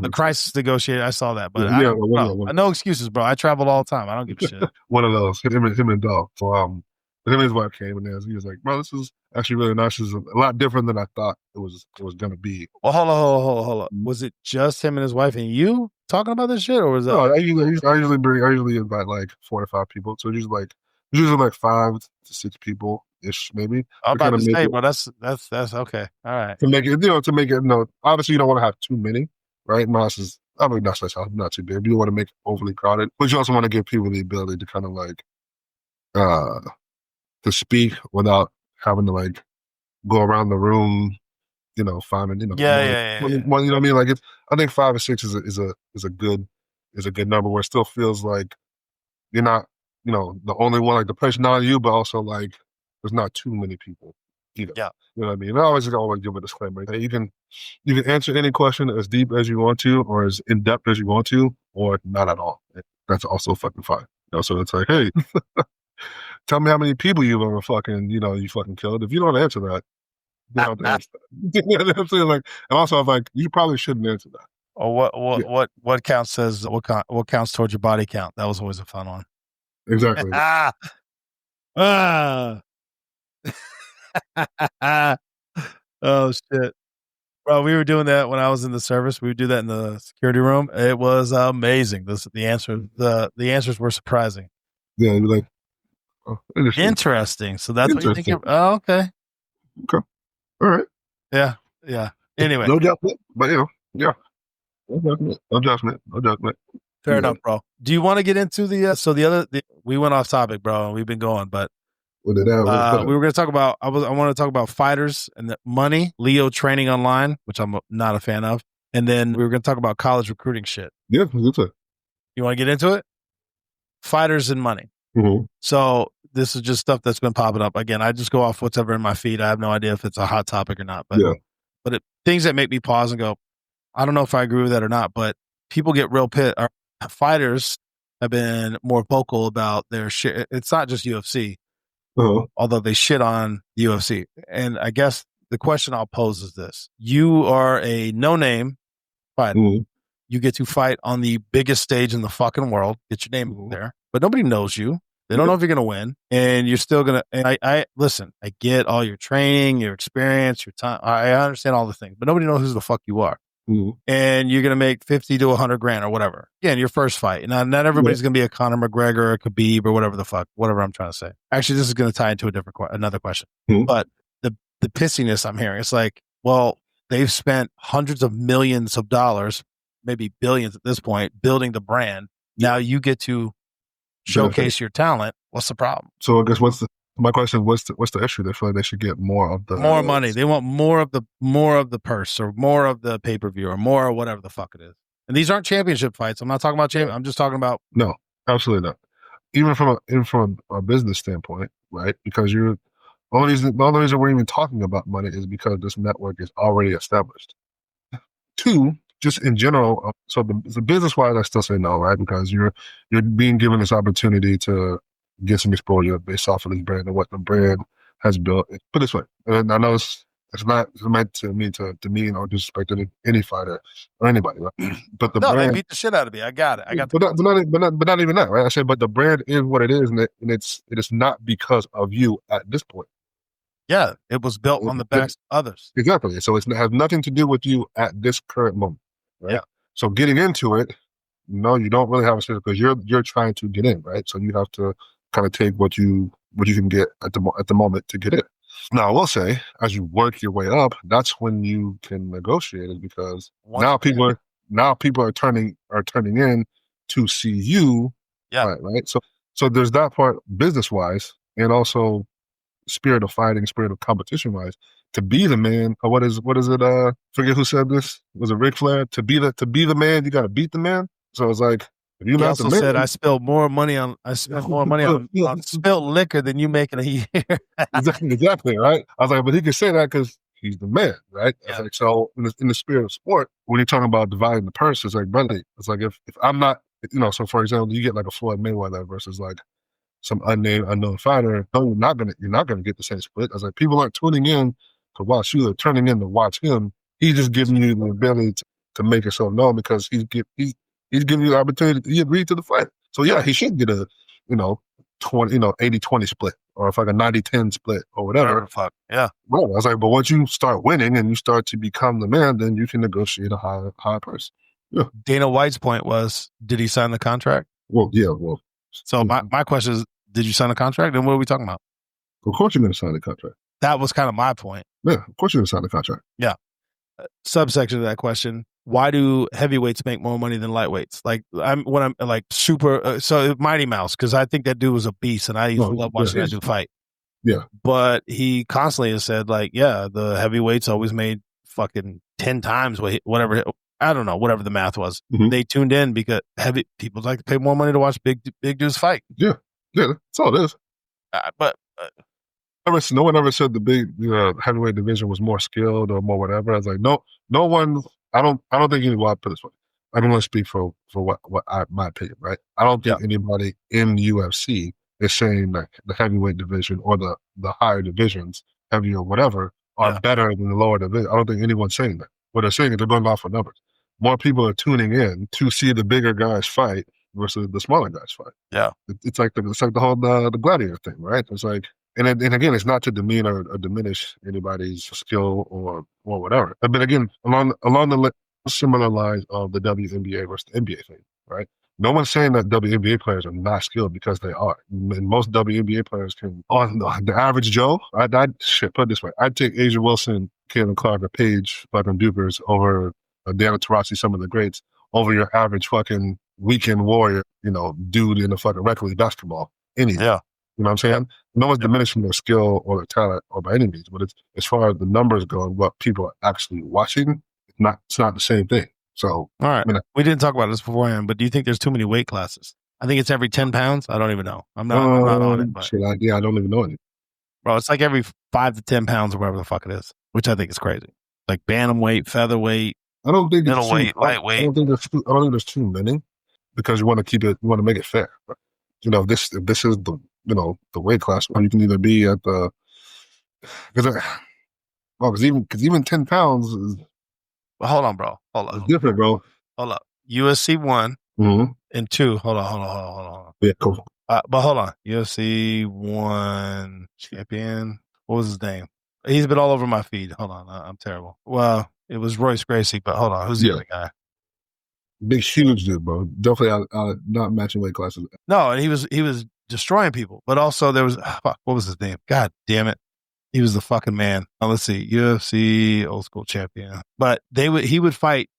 The crisis negotiator. I saw that, but bro, no excuses, bro. I traveled all the time. I don't give a shit. One of those. Him and dog. So him and his wife came and he was like, "Bro, this is actually really nice. This is a lot different than I thought it was gonna be." Well, hold on. Was it just him and his wife and you talking about this shit, or was that? No, I usually invite like 4 to 5 people. So usually like 5 to 6 people ish, maybe. I'm about to say, bro, that's okay. All right. To make it, obviously you don't want to have too many, right? Moss is, I mean, not too big. You don't want to make it overly crowded, but you also want to give people the ability to kind of like, to speak without having to like go around the room, finding, Yeah. You know what I mean? Like I think 5 or 6 is a good number where it still feels like you're not, the only one, like the pressure not on you, but also like there's not too many people either. Yeah. You know what I mean? I always give a disclaimer. You can answer any question as deep as you want to, or as in depth as you want to, or not at all. That's also fucking fine. So it's like, hey, tell me how many people you've ever fucking, you fucking killed. If you don't answer that, you don't have to answer that. You know what I'm saying? Like, and also I'm like, you probably shouldn't answer that. Or what counts as what counts towards your body count? That was always a fun one. Exactly. Oh shit, bro! We were doing that when I was in the service. We would do that in the security room. It was amazing. The answers were surprising. Yeah, you're like, oh, interesting. So that's what you think. Oh, okay. All right. Yeah. Anyway, no judgment, but yeah, no judgment. Fair enough, bro. Do you want to get into we went off topic, bro, and we've been going, but we were going to talk about, I want to talk about fighters and the money, Leo training online, which I'm not a fan of. And then we were going to talk about college recruiting shit. Yeah, that's it. You want to get into it? Fighters and money. Mm-hmm. So this is just stuff that's been popping up. Again, I just go off whatever in my feed. I have no idea if it's a hot topic or not, but things that make me pause and go, I don't know if I agree with that or not, but people get real pissed. Fighters have been more vocal about their shit. It's not just UFC, although they shit on the UFC. And I guess the question I'll pose is this. You are a no-name fighter. Mm-hmm. You get to fight on the biggest stage in the fucking world. Get your name there. But nobody knows you. They don't know if you're going to win. And you're still going to... And I listen, I get all your training, your experience, your time. I understand all the things. But nobody knows who the fuck you are. Mm-hmm. And you're going to make 50 to 100 grand or whatever. Again, your first fight. Now, not everybody's going to be a Conor McGregor or a Khabib or whatever I'm trying to say. Actually, this is going to tie into another question. Mm-hmm. But the pissiness I'm hearing, it's like, well, they've spent hundreds of millions of dollars, maybe billions at this point, building the brand. Now you get to showcase your talent. What's the problem? So I guess my question, what's the issue? They feel like they should get more money. They want more of the purse or more of the pay-per-view or more of whatever the fuck it is. And these aren't championship fights. I'm not talking about I'm just talking about. No, absolutely not. Even from a business standpoint, right? Because the only reason we're even talking about money is because this network is already established. 2, just in general, so the business-wise, I still say no, right? Because you're being given this opportunity to get some exposure based off of this brand and what the brand has built. Put it this way, and I know it's not meant to mean to demean or disrespect any fighter or anybody, right? But the brand, they beat the shit out of me. I got it. But not even that, right? I said, but the brand is what it is, and it is not because of you at this point. Yeah, it was built on the backs of others. Exactly. So it has nothing to do with you at this current moment, right? Yeah. So getting into it, no, you don't really have a sense because you're trying to get in, right? So you have to kind of take what you can get at the moment to get in. Now, I will say, as you work your way up, that's when you can negotiate it because now people are turning in to see you, right? So there's that part business wise, and also spirit of fighting, spirit of competition wise, to be the man. What is it? Forget who said this. Was it Ric Flair? To be the man, you got to beat the man. So it's like, if you're he not also the man, said, I spent more money on spilled liquor than you make in a year. exactly, right? I was like, but he could say that because he's the man, right? I was like, so in the spirit of sport, when you're talking about dividing the purse, it's like, brother, it's like if I'm not, so for example, you get like a Floyd Mayweather versus like some unnamed, unknown fighter, no, you're not gonna get the same split. I was like, people aren't tuning in to watch you, they're turning in to watch him. He's just giving you the ability to make yourself known because he's giving you the opportunity. He agreed to the fight. So yeah, he should get a, 20, 80-20 split or if like a 90-10 split or whatever. Fuck. Yeah. Well, I was like, but once you start winning and you start to become the man, then you can negotiate a higher price. Yeah. Dana White's point was, did he sign the contract? Well, yeah. Well, so my question is, did you sign a contract? And what are we talking about? Of course you're going to sign the contract. That was kind of my point. Yeah, of course you're going to sign the contract. Yeah. Subsection of that question: why do heavyweights make more money than lightweights? So Mighty Mouse, because I think that dude was a beast, and I used to love watching that dude fight. Yeah, but he constantly has said the heavyweights always made fucking 10 times whatever. I don't know, whatever the math was. Mm-hmm. They tuned in because people like to pay more money to watch big dudes fight. Yeah, that's all it is. No one ever said the big heavyweight division was more skilled or more whatever. I was like, no one. I don't think anybody. I'll put it this way. I don't want to speak for my opinion, right? I don't think anybody in the UFC is saying that the heavyweight division or the higher divisions, heavy or whatever, are better than the lower division. I don't think anyone's saying that. What they're saying is they're going off for numbers. More people are tuning in to see the bigger guys fight versus the smaller guys fight. Yeah, it's like the whole the gladiator thing, right? It's like. And again, it's not to demean or diminish anybody's skill or whatever. But again, along the similar lines of the WNBA versus the NBA thing, right? No one's saying that WNBA players are not skilled because they are. And most WNBA players can, on the average Joe, put it this way. I'd take Asia Wilson, Caitlin Clark, or Paige fucking Dupers over Diana Taurasi, some of the greats, over your average fucking weekend warrior, dude in the fucking rec league basketball. Yeah. You know what I'm saying? No one's diminishing their skill or their talent or by any means, but it's as far as the numbers go and what people are actually watching, it's not the same thing. So, all right. We didn't talk about this beforehand, but do you think there's too many weight classes? I think it's every 10 pounds. I don't even know. I'm not on it. But. I don't even know it. Bro, it's like every 5 to 10 pounds or whatever the fuck it is, which I think is crazy. Like bantamweight, featherweight, I don't think middleweight, lightweight. I don't think there's too many because you want to make it fair. Right? If this is the weight class, you can either be at the because even 10 pounds is. Well, hold on, bro. Hold on. It's different, bro. Hold up. UFC 1 and 2. Hold on. Yeah, cool. But hold on. UFC 1 champion. What was his name? He's been all over my feed. Hold on. I'm terrible. Well, it was Royce Gracie, but hold on. Who's the other guy? Big, huge dude, bro. Definitely not matching weight classes. No, and he was destroying people. But also there was, what was his name? God damn it. He was the fucking man. Now, let's see. UFC old school champion. But he would fight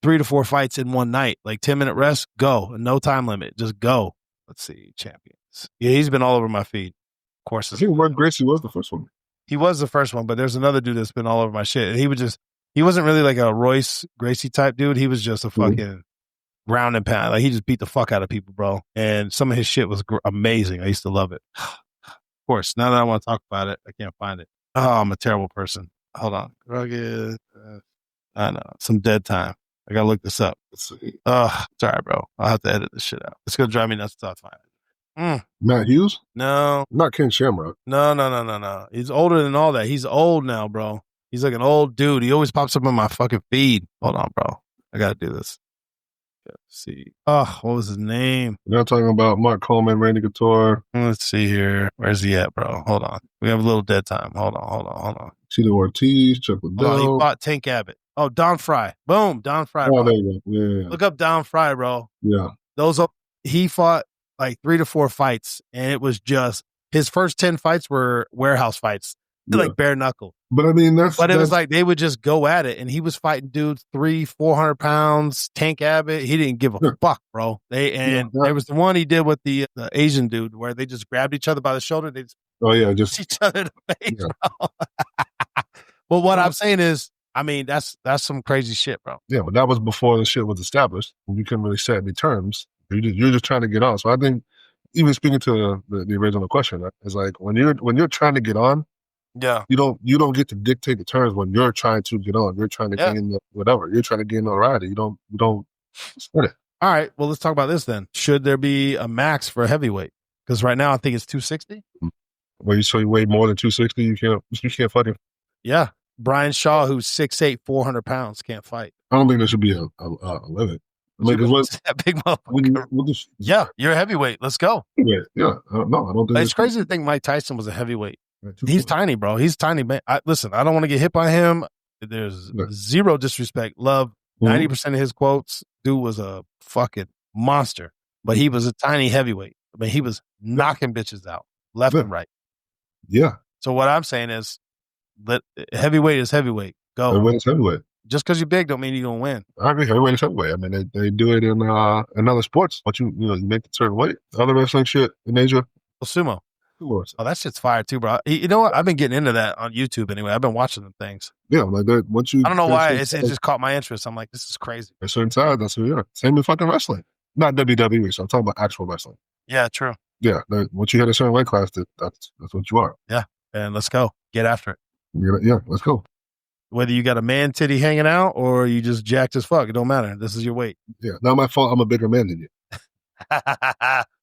3 to 4 fights in one night. Like 10-minute rest, go. No time limit. Just go. Let's see. Champions. Yeah, he's been all over my feed. Of course. I think Royce Gracie was the first one. He was the first one, but there's another dude that's been all over my shit. And he wasn't really like a Royce Gracie type dude. He was just a fucking ground and pound. Like he just beat the fuck out of people, bro. And some of his shit was amazing. I used to love it. Of course, now that I want to talk about it, I can't find it. Oh, I'm a terrible person. Hold on. Rugged. I know. Some dead time. I got to look this up. Sorry, bro. I'll have to edit this shit out. It's going to drive me nuts to find it. Matt Hughes? No. Not Ken Shamrock. No. He's older than all that. He's old now, bro. He's like an old dude. He always pops up on my fucking feed. Hold on, bro. I got to do this. Let's see. Oh, what was his name? You're not talking about Mark Coleman, Randy Couture. Let's see here. Where's he at, bro? Hold on. We have a little dead time. Hold on. Tito Ortiz, Chuck Liddell. He fought Tank Abbott. Oh, Don Fry. Boom. Don Fry. Oh, there you go. Yeah. Look up Don Fry, bro. Yeah. He fought like 3 to 4 fights, and it was just his first 10 fights were warehouse fights. Like bare knuckle. But I mean, it was like they would just go at it, and he was fighting dudes 300-400 pounds. Tank Abbott, he didn't give a fuck, bro. There was the one he did with the Asian dude where they just grabbed each other by the shoulder. They just Oh yeah, just each other in the face, bro. Well, what I'm saying is, I mean, that's some crazy shit, bro. Yeah, but that was before the shit was established. You couldn't really set any terms. You're just trying to get on. So I think, even speaking to the original question, it's like when you're trying to get on, yeah, you don't get to dictate the terms when you're trying to get on. You're trying to gain whatever. You're trying to gain notoriety. You don't split it. All right. Well, let's talk about this then. Should there be a max for a heavyweight? Because right now I think it's 260. Well, you weigh more than 260, you can't fucking. Yeah, Brian Shaw, who's 6'8", 400 pounds, can't fight. I don't think there should be a limit. Like, that big motherfucker. Yeah, you're a heavyweight. Let's go. Yeah. No, I don't think it's crazy to think Mike Tyson was a heavyweight. He's tiny, bro. He's tiny, man. Listen, I don't want to get hit by him. There's zero disrespect. Love 90% of his quotes. Dude was a fucking monster, but he was a tiny heavyweight. I mean, he was knocking bitches out left and right. Yeah. So what I'm saying is, that heavyweight is heavyweight. Go. Heavyweight is heavyweight. Just because you're big don't mean you're gonna win. I agree. Heavyweight is heavyweight. I mean, they do it in other sports, but you make a certain weight. Other wrestling shit in Asia. Well, sumo. Oh, that shit's fire too, bro. You know what? I've been getting into that on YouTube anyway. I've been watching them things. Yeah, like that. I don't know why it just caught my interest. I'm like, this is crazy. At certain size, that's what you are. Same with fucking wrestling. Not WWE. So I'm talking about actual wrestling. Yeah, true. Yeah, once you hit a certain weight class, that's what you are. Yeah, and let's go. Get after it. Yeah, let's go. Whether you got a man titty hanging out or you just jacked as fuck, it don't matter. This is your weight. Yeah, not my fault. I'm a bigger man than you.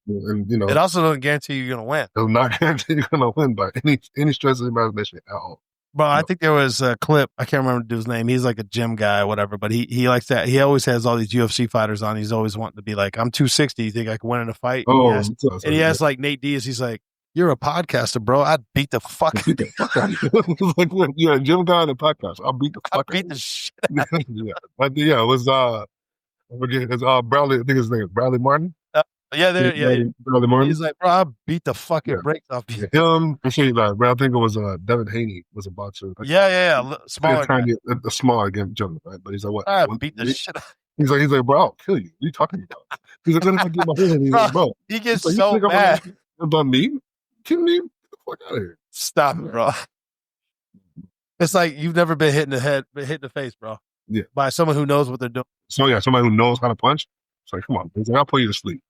And it also doesn't guarantee you're gonna win. It's not guarantee you're gonna win by any stretch of the imagination at all. Bro, I think there was a clip. I can't remember the dude's name. He's like a gym guy or whatever, but he likes that. He always has all these UFC fighters on. He's always wanting to be like, I'm 260. You think I can win in a fight? And he has like Nate Diaz. He's like, you're a podcaster, bro. I'd beat the fuck out of you. Like, you're a gym guy and a podcast. I'll beat the fuck out of you. Shit out of you. It was, I forget, it's Bradley, I think his name is Bradley Martin. Bradley Martin. He's like, bro, I beat the fucking brakes off you. Him, I think it was Devin Haney was a boxer. Smaller guy. A smaller gentleman, right? But he's like, what? I beat the shit out of you. He's like, bro, I'll kill you. What are you talking about? He's like, let me get my hand. He's like, bro. He gets so mad. About me? Kill me? Get the fuck out of here. Stop it, bro. It's like you've never been hit in the head, but hit in the face, bro. Yeah. By someone who knows what they're doing. So yeah, somebody who knows how to punch. It's like, come on, he's like, I'll put you to sleep.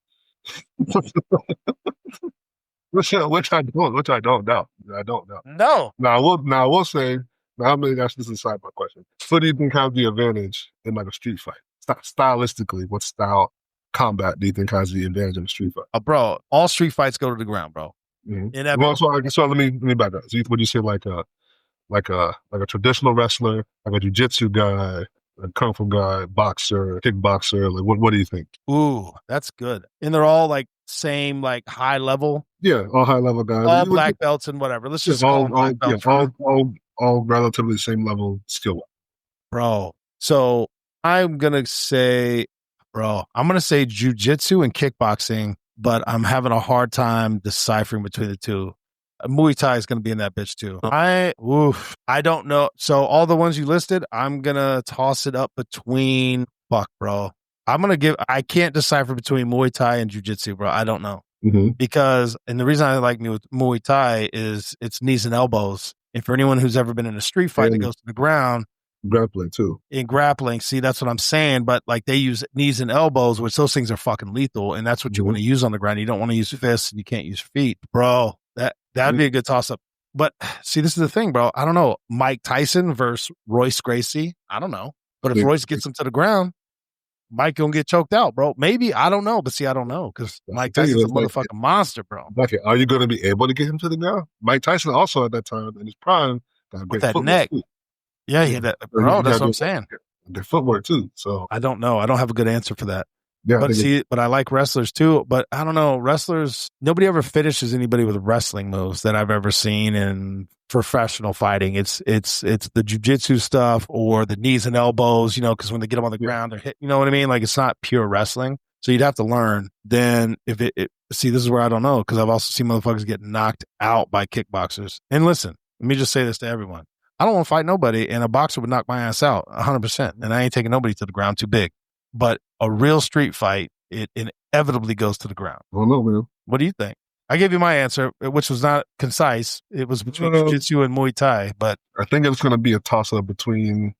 which I don't doubt. I don't doubt. No. Now I will say, I'm going to ask this aside my question. So do you think has the advantage in like a street fight? Stylistically, what style combat do you think has the advantage in a street fight? Bro, all street fights go to the ground, bro. Mm-hmm. Well, so let me back up. So would you say like a traditional wrestler, like a jiu-jitsu guy, a kung fu guy, boxer, kickboxer? Like what do you think? Ooh, that's good. And they're all like same like high level. Yeah, all high level guys. All black belts and whatever. Let's just call them black belts. All relatively same level skill. Bro. So I'm gonna say jiu-jitsu and kickboxing, but I'm having a hard time deciphering between the two. Muay Thai is going to be in that bitch too. I don't know. So all the ones you listed, I'm going to toss it up between, bro. I can't decipher between Muay Thai and Jiu-Jitsu, bro. I don't know. Mm-hmm. Because, and the reason I like Muay Thai is it's knees and elbows. And for anyone who's ever been in a street fight that goes to the ground. Grappling too. In grappling, see, that's what I'm saying. But like they use knees and elbows, which those things are fucking lethal. And that's what you want to use on the ground. You don't want to use fists and you can't use feet. Bro, that'd be a good toss up. But see, this is the thing, bro. I don't know. Mike Tyson versus Royce Gracie. I don't know. But if Royce gets him to the ground, Mike gonna get choked out, bro. Maybe. I don't know. But see, I don't know. Because Mike Tyson's a motherfucking monster, bro. Okay. Are you going to be able to get him to the ground? Mike Tyson also at that time in his prime got a great that neck. Too. Yeah, bro, that's what I'm saying. Their footwork too. So I don't know. I don't have a good answer for that. Yeah, but I like wrestlers too. But I don't know. Wrestlers, nobody ever finishes anybody with wrestling moves that I've ever seen in professional fighting. It's the jiu-jitsu stuff or the knees and elbows, because when they get them on the ground, they're hit. You know what I mean? Like it's not pure wrestling. So you'd have to learn. Then this is where I don't know, because I've also seen motherfuckers get knocked out by kickboxers. And listen, let me just say this to everyone. I don't want to fight nobody, and a boxer would knock my ass out 100%. And I ain't taking nobody to the ground, too big. But a real street fight, it inevitably goes to the ground. I don't know, man. What do you think? I gave you my answer, which was not concise. It was between jiu-jitsu and Muay Thai, but I think it's going to be a toss-up between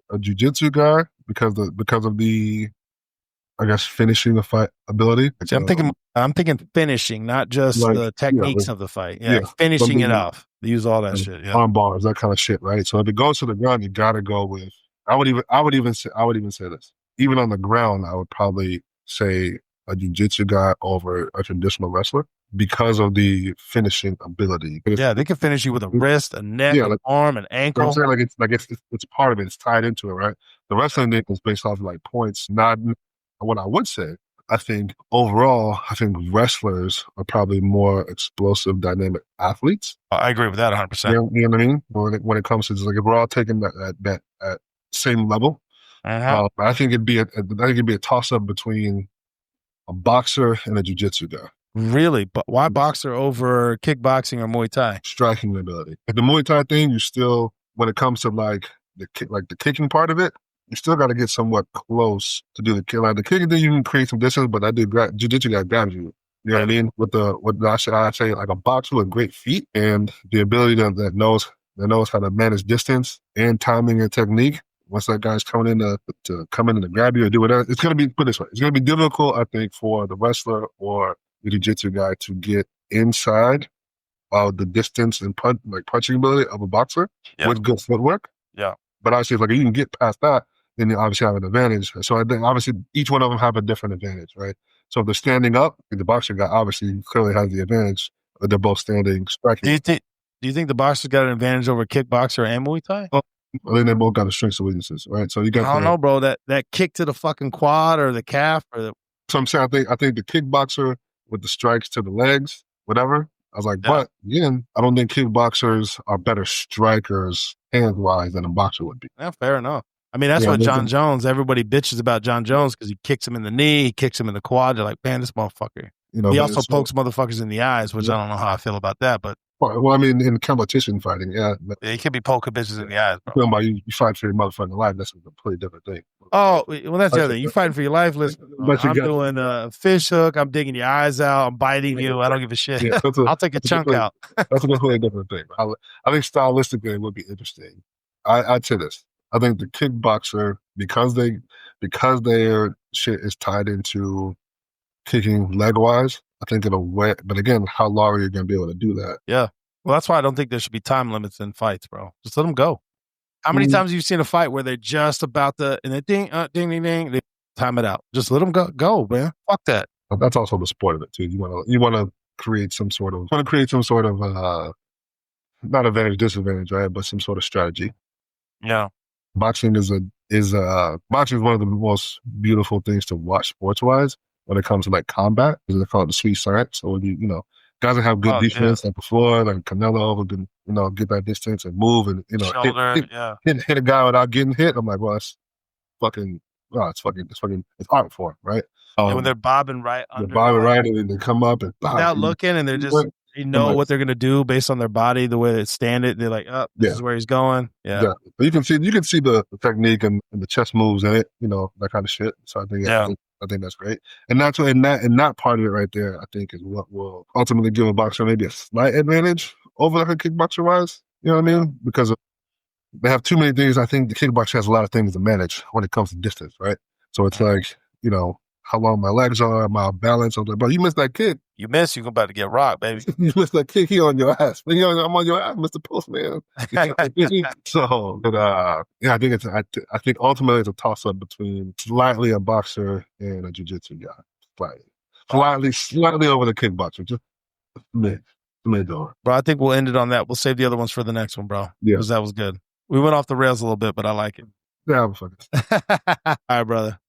a jiu-jitsu guy because of the I guess finishing the fight ability. See, I'm thinking finishing, not just the techniques of the fight. Yeah, finishing it off. They use all that shit. Yeah, arm bars, that kind of shit, right? So if it goes to the ground, you got to go with. I would even say this. Even on the ground, I would probably say a jiu-jitsu guy over a traditional wrestler because of the finishing ability. Yeah, they can finish you with a wrist, a neck, an arm, an ankle. I'm saying it's part of it. It's tied into it, right? The wrestling thing is based off of like points. Not what I would say. I think overall, wrestlers are probably more explosive, dynamic athletes. I agree with that 100%. You know what I mean? When it comes to just like if we're all taking that same level, I think it'd be a toss up between a boxer and a jiu-jitsu guy. Really? But why boxer over kickboxing or Muay Thai? Striking ability. Like the Muay Thai thing, you still, when it comes to like the kicking part of it, you still got to get somewhat close to do the kick. Like the kicking thing, you can create some distance, but I do jiu-jitsu guy grabs you. You know what I mean? With I say like a boxer with great feet and the ability that knows how to manage distance and timing and technique. Once that guy's coming in to come in and grab you or do whatever, it's going to be, put this way, it's going to be difficult, I think, for the wrestler or the jiu-jitsu guy to get inside the distance and punching ability of a boxer with good footwork. Yeah. But obviously, if you can get past that, then you obviously have an advantage. So I think obviously each one of them have a different advantage, right? So if they're standing up, the boxer guy obviously clearly has the advantage. But they're both standing, striking. Do you think the boxer's got an advantage over kickboxer and Muay Thai? I think they both got the strengths and weaknesses, right? So you got. I don't know, bro. That kick to the fucking quad or the calf or the. So I'm saying I think the kickboxer with the strikes to the legs, whatever. I was like, but again, I don't think kickboxers are better strikers hand-wise than a boxer would be. Yeah, fair enough. I mean, that's what John Jones. Everybody bitches about John Jones because he kicks him in the knee, he kicks him in the quad. They're like, man, this motherfucker. He also pokes motherfuckers in the eyes, which I don't know how I feel about that, but. Well, I mean, in competition fighting, he could be poking bitches in the eyes, bro. About you fight for your motherfucking life. That's a completely different thing. Oh, well, that's the other thing. You fighting for your life. Listen, I'm doing a fish hook. I'm digging your eyes out. I'm biting you. I don't give a shit. Yeah, I'll take a chunk out. That's a completely different thing. I think stylistically it would be interesting. I'd say this. I think the kickboxer, because their shit is tied into kicking leg-wise, I think it'll win. But again, how long are you going to be able to do that? Yeah. Well, that's why I don't think there should be time limits in fights, bro. Just let them go. How many times have you seen a fight where they're just about to, and they ding, ding, they time it out? Just let them go, man. Fuck that. But that's also the sport of it too. You want to create some sort of, not advantage, disadvantage, right? But some sort of strategy. Yeah. Boxing is one of the most beautiful things to watch sports-wise. When it comes to like combat, because they call it the sweet science. So guys that have good defense like before, like Canelo, who can get that distance and move and hit a guy without getting hit. I'm like, well, that's fucking, it's art form, right? When they're bobbing right under, and they come up and without looking, and they're just what they're gonna do based on their body, the way they stand it. They're like, oh, this is where he's going. Yeah. But you can see the technique and the chess moves in it, that kind of shit. So I think I think that's great. And that's what, and that part of it right there, I think, is what will ultimately give a boxer maybe a slight advantage over like a kickboxer wise. You know what I mean? Because they have too many things. I think the kickboxer has a lot of things to manage when it comes to distance, right? So it's like, how long my legs are, my balance. I'm like, bro, you missed that kick. You missed, you're about to get rocked, baby. You missed that kick, he on your ass. I'm on your ass, Mr. Postman. So, but I think ultimately it's a toss up between slightly a boxer and a jiu-jitsu guy. Slightly over the kickboxer. Just mid door. Bro, I think we'll end it on that. We'll save the other ones for the next one, bro. Yeah. Because that was good. We went off the rails a little bit, but I like it. Yeah, I'm fucking. All right, brother.